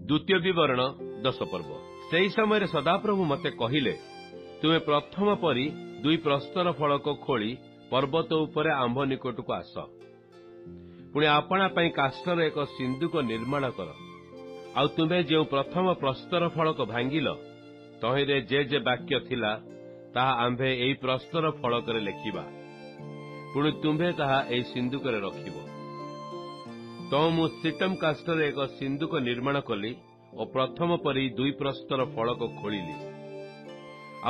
द्वितीय विवरण 10 पर्व सेही समय सदाप्रभु मते कहिले तुमे प्रथम परी 2 प्रस्तर फलक खोली पर्वत उपरे आंभ निकट को आस पुणी आपणा पई काष्ठर एक सिंधुक निर्माण कर आउ तुमे जो प्रथम प्रस्तर फलक भांगिल तहिरे जे वाक्य थिला ताहा आंभे एई प्रस्तर फलक लेखिबा पुणी तुम्भे ताहा एई सिंधुक रखिब तो मु सिटम काष्ठर एक सिंधुक निर्माण कली और प्रथम परी 2 प्रस्तर फलक खोलिली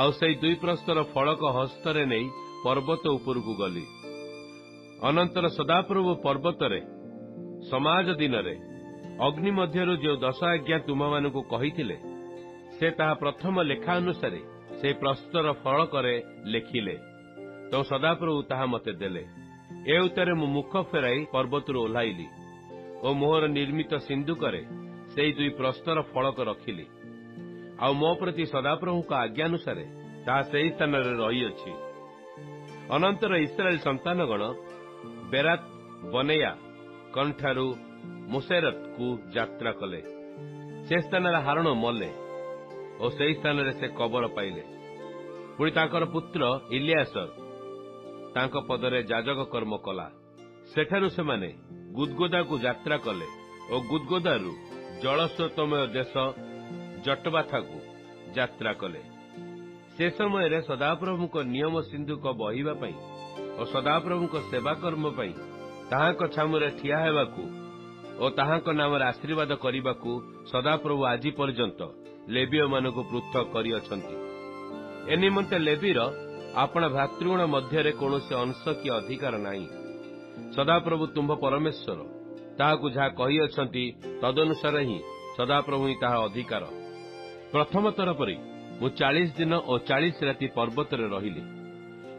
आउ से 2 प्रस्तर फलक हस्तरे नहीं पर्वत उपर को गली अनंतर सदाप्रभु पर्वत रे समाज दिन रे अग्नि मध्यरु जो 10 आज्ञा तुम मानकु कहिथिले से ताहा प्रथम लेखा अनुसारे से प्रस्तर फलक रे लेखिले तो सदाप्रभु ताहा मते देले ए उतरे मु मुख फेराई पर्वतरु ओह्लाइली और मोहर निर्मित सिंधुकरे से 2 प्रस्तर फलक रखिली आउ मो प्रति सदाप्रभु का आज्ञानुसारे ताहा सेही स्थान रे रही अछि अनंतर इस्राएल संतानगण बेरात बनेया कंठारु मुसेरत को यात्रा कले से स्थान हारण मले और से स्थान से कबर पाइले पुणी ताकर पुत्र इलियासर तांको पदरे जाजक कर्म कला सेठारु से माने गुदगोदा को यात्रा कले और गुदगोदारु जलस्रोतमय देश जटबाथा को यात्रा कले से समय सदाप्रभु को नियम सिंधुक बहिबा पई और सदाप्रभु को सेवा कर्म पई ताहाक छामुरे ठिया हेबाकू और ताहाक नाम आशीर्वाद करने सदाप्रभु आज पर्यंत लेवीय मानक पृथक करि अछंती ए निमंते लेवीर आपण भातृगण मध्य कौनसी अंश कि अधिकार नाही सदाप्रभु तुम्भ परमेश्वर ताहाकू जहा कहि अछंती तदनुसार ही सदाप्रभु ही ताहा अधिकार प्रथम थर परी मु 40 दिन और 40 राति पर्वत रे रहिली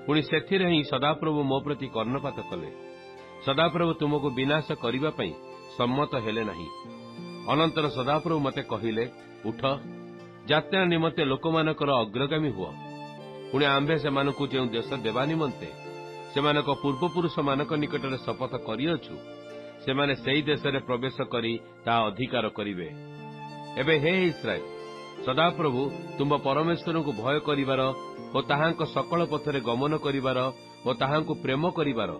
पुणी सेथिरे ही सदाप्रभु मो प्रति कर्णपात कले सदाप्रभु तुमको विनाश करिबा पई सम्मत हेले नाही अनंतर सदाप्रभु मते कहिले उठ जात्रा निमंते लोकमानकर अग्रगामी हुआ पुणी आंभे सेमानकु जो देश देवा निमंते सेमानक पूर्वपुरुष मानक निकटरे शपथ करिअछु सेमाने सेही देशरे प्रवेश करी ता अधिकार करिवे एबे हे इस्राएल सदाप्रभु तुम परमेश्वर को भय करिवार और ताहांक सकल पथरे गमन करिवार और ताहांकु प्रेम करिवार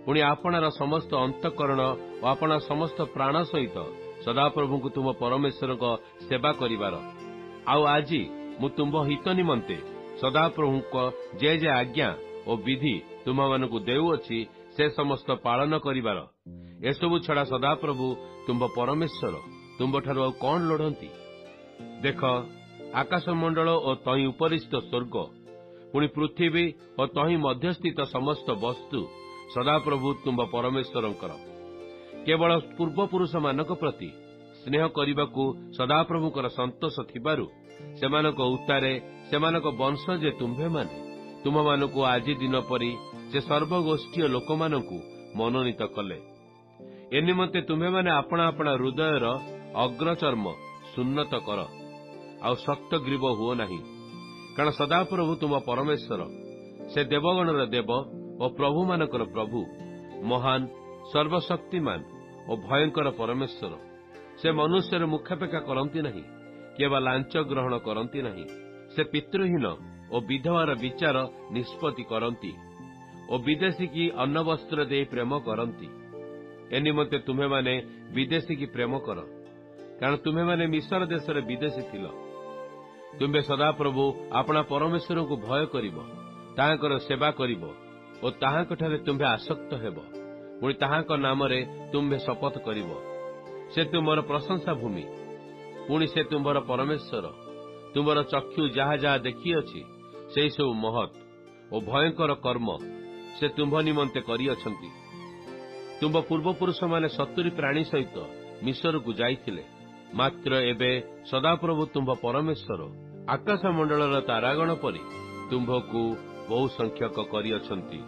पुणी आपणार समस्त अंतःकरण और आपणार समस्त प्राण सहित सदाप्रभु को तुम परमेश्वर को सेवा करिवार आउ आजी मु तुम हित निमंते सदाप्रभु को जे आज्ञा और विधि तुम मानकु देउअछि से समस्त पालन करिवार एसबु छड़ा सदाप्रभु तुम परमेश्वर तुम ठारू कौन लोढ़ंती देख आकाश मंडल और तही उपरिस्थ स्वर्ग पुणी पृथ्वी और तही मध्यस्थित समस्त वस्तु सदाप्रभु तुम परमेश्वर केवल पूर्वपुरुष मानक प्रति स्नेह करने सदाप्रभुकर संतोष थिबारु सेमानक उतारे सेमानक वंश जे तुम्भे माने तुम मानकु आज दिन परी से सर्वगोष्ठी लोक मानकु मनोनीत कले ए निमंते तुम्भे माने आपणा आपणा हृदयर अग्रचर्म सुन्नत कर आउ शक्त ग्रीव हुओ नहीं कारण सदाप्रभु तुम परमेश्वर से देवगणर देव और प्रभु मानकर प्रभु महान सर्वशक्तिमान और भयंकर परमेश्वर से मनुष्यर मुखापेक्षा करती नहीं केवल लांच ग्रहण करती नहीं से पितृहीन और विधवार विचार निष्पत्ति करती और विदेशी की अन्न वस्त्र दे प्रेम करती ए निमंते तुम्हें माने विदेशी की प्रेम कर कारण तुम्हें माने मिस्र देश रे विदेशी थिल तुम्हें सदाप्रभु अपना परमेश्वर को भय करिवो ताहाकर सेवा करिवो और ताहाक ठारे तुम्हें आसक्त हेबो पुणी ताहाक नाम रे तुम्हें शपथ करिवो से तुमर प्रशंसा भूमि पुणी से तुम्हार परमेश्वर तुम्हार चक्षु जहा जहा देखी अछि से सब महत और भयंकर कर्म से तुम्भ निमंते करि अछंती तुम पूर्वपुरुष माने 70 प्राणी सहित मिस्र को जाइथिले मात्र एबे सदाप्रभु तुम परमेश्वर आकाश मंडलर तारागण परी तुम्भकु बहु संख्यक करि अछंती।